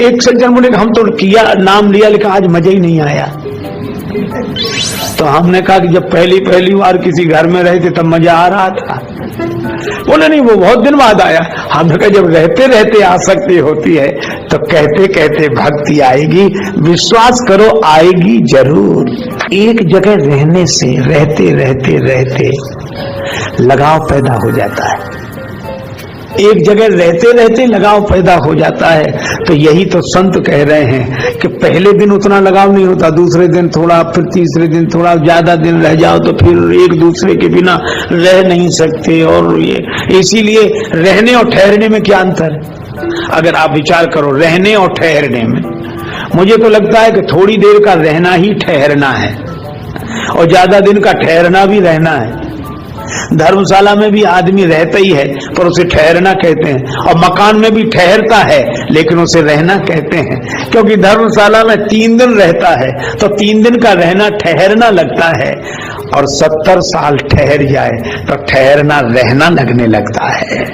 एक सज्जन बोले हम तो किया, नाम लिया, लेकिन आज मजा ही नहीं आया। तो हमने कहा कि जब पहली बार किसी घर में रहे थे तब मजा आ रहा था। बोले नहीं, वो बहुत दिन बाद आया। हमने कहा जब रहते रहते आसक्ति होती है तो कहते कहते भक्ति आएगी। विश्वास करो आएगी जरूर। एक जगह रहने से रहते रहते रहते लगाव पैदा हो जाता है। एक जगह रहते रहते लगाव पैदा हो जाता है। तो यही तो संत कह रहे हैं कि पहले दिन उतना लगाव नहीं होता, दूसरे दिन थोड़ा, फिर तीसरे दिन थोड़ा, ज्यादा दिन रह जाओ तो फिर एक दूसरे के बिना रह नहीं सकते। और ये इसीलिए रहने और ठहरने में क्या अंतर है? अगर आप विचार करो रहने और ठहरने में, मुझे तो लगता है कि थोड़ी देर का रहना ही ठहरना है और ज्यादा दिन का ठहरना भी रहना है। धर्मशाला में भी आदमी रहता ही है पर उसे ठहरना कहते हैं, और मकान में भी ठहरता है लेकिन उसे रहना कहते हैं। क्योंकि धर्मशाला में 3 दिन रहता है तो 3 दिन का रहना ठहरना लगता है, और 70 साल ठहर जाए तो ठहरना रहना लगने लगता है।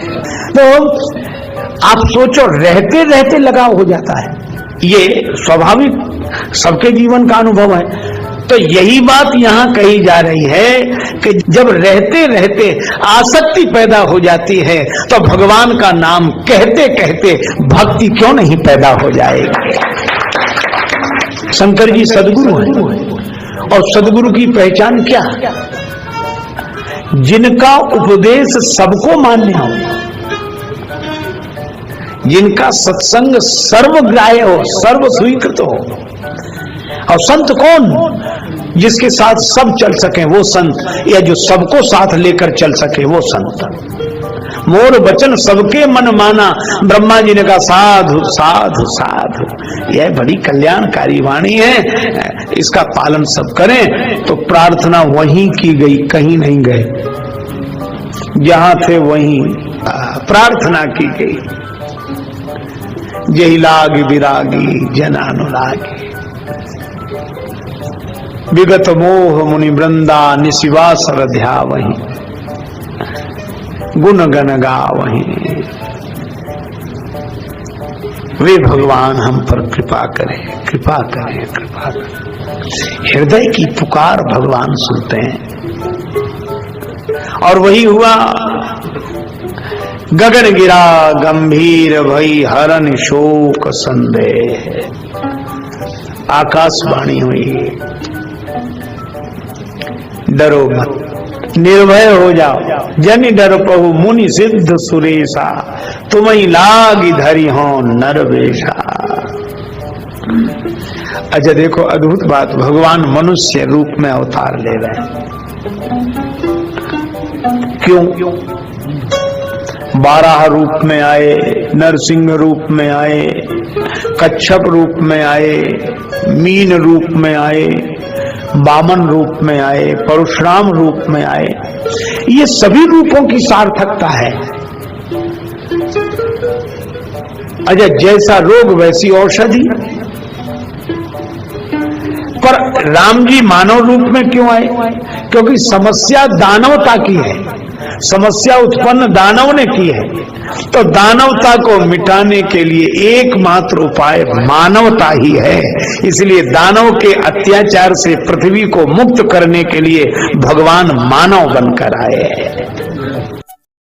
तो आप सोचो, रहते रहते लगाव हो जाता है। ये स्वाभाविक सबके जीवन का अनुभव है। तो यही बात यहाँ कही जा रही है कि जब रहते रहते आसक्ति पैदा हो जाती है तो भगवान का नाम कहते कहते भक्ति क्यों नहीं पैदा हो जाएगी। शंकर जी सदगुरु हैं और सदगुरु की पहचान क्या? जिनका उपदेश सबको मान्य हो, जिनका सत्संग सर्वग्राह्य हो, सर्व स्वीकृत हो। और संत कौन? जिसके साथ सब चल सके वो संत, या जो सबको साथ लेकर चल सके वो संत। मोर वचन सबके मन माना, ब्रह्मा जी ने कहा साधु साधु साधु। यह बड़ी कल्याणकारी वाणी है, इसका पालन सब करें। तो प्रार्थना वहीं की गई, कहीं नहीं गए, जहां थे वहीं प्रार्थना की गई। जही लाग विरागी जन अनुरागी, विगत मोह मुनि वृंदा निशिवासर ध्यावहि, गुण गण गावहि। वे भगवान हम पर कृपा करें, कृपा करें, कृपा करें। हृदय की पुकार भगवान सुनते हैं। और वही हुआ, गगन गिरा गंभीर भई हरन शोक संदेह। आकाशवाणी हुई, डरो मत, निर्भय हो जाओ, जनि डर पहु मुनि सिद्ध सुरेशा, तुम्हें लागी धरी हो नरवेशा। अच्छा देखो अद्भुत बात, भगवान मनुष्य रूप में अवतार ले रहे हैं। क्यों? 12 रूप में आए, नरसिंह रूप में आए, कच्छप रूप में आए, मीन रूप में आए, वामन रूप में आए, परशुराम रूप में आए। ये सभी रूपों की सार्थकता है। अच्छा, जैसा रोग वैसी औषधि। पर राम जी मानव रूप में क्यों आए? क्योंकि समस्या दानवता की है, समस्या उत्पन्न दानव ने की है। तो दानवता को मिटाने के लिए एकमात्र उपाय मानवता ही है। इसलिए दानव के अत्याचार से पृथ्वी को मुक्त करने के लिए भगवान मानव बनकर आए हैं।